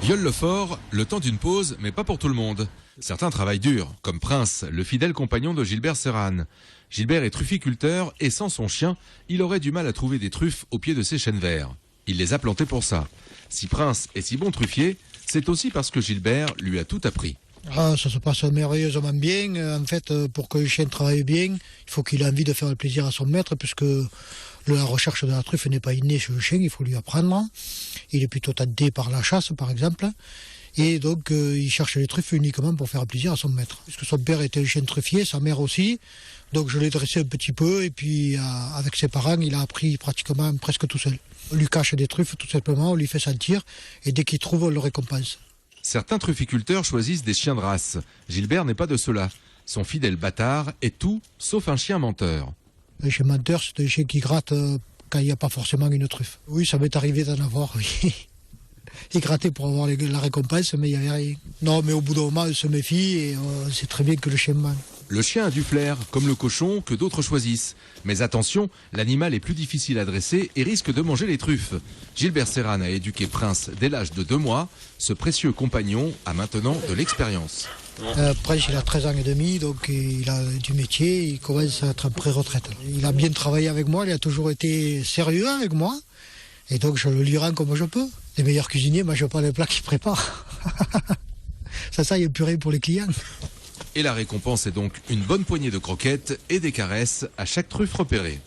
Viol-le-Fort, le temps d'une pause, mais pas pour tout le monde. Certains travaillent dur, comme Prince, le fidèle compagnon de Gilbert Serrane. Gilbert est trufficulteur et sans son chien, il aurait du mal à trouver des truffes au pied de ses chênes verts. Il les a plantés pour ça. Si Prince est si bon truffier, c'est aussi parce que Gilbert lui a tout appris. Ça se passe merveilleusement bien. En fait, pour que le chien travaille bien, il faut qu'il ait envie de faire le plaisir à son maître, puisque la recherche de la truffe n'est pas innée chez le chien, il faut lui apprendre. Il est plutôt tenté par la chasse, par exemple. Et donc, il cherche les truffes uniquement pour faire plaisir à son maître. Puisque son père était un chien truffier, sa mère aussi. Donc, je l'ai dressé un petit peu. Et puis, avec ses parents, il a appris pratiquement presque tout seul. On lui cache des truffes, tout simplement. On lui fait sentir. Et dès qu'il trouve, on le récompense. Certains trufficulteurs choisissent des chiens de race. Gilbert n'est pas de ceux-là. Son fidèle bâtard est tout sauf un chien menteur. Un chien menteur, c'est un chien qui gratte quand il n'y a pas forcément une truffe. Oui, ça m'est arrivé d'en avoir, oui. Il grattait pour avoir la récompense, mais il n'y avait rien. Non, mais au bout d'un moment, on se méfie et on sait très bien que le chien ment. Le chien a du flair, comme le cochon, que d'autres choisissent. Mais attention, l'animal est plus difficile à dresser et risque de manger les truffes. Gilbert Serrane a éduqué Prince dès l'âge de 2 mois. Ce précieux compagnon a maintenant de l'expérience. Prince, il a 13 ans et demi, donc il a du métier, il commence à être en pré-retraite. Il a bien travaillé avec moi, il a toujours été sérieux avec moi. Et donc je le lui rends comme je peux. Les meilleurs cuisiniers ne mangent pas les plats qu'ils préparent. Ça, il n'y a plus rien pour les clients. Et la récompense est donc une bonne poignée de croquettes et des caresses à chaque truffe repérée.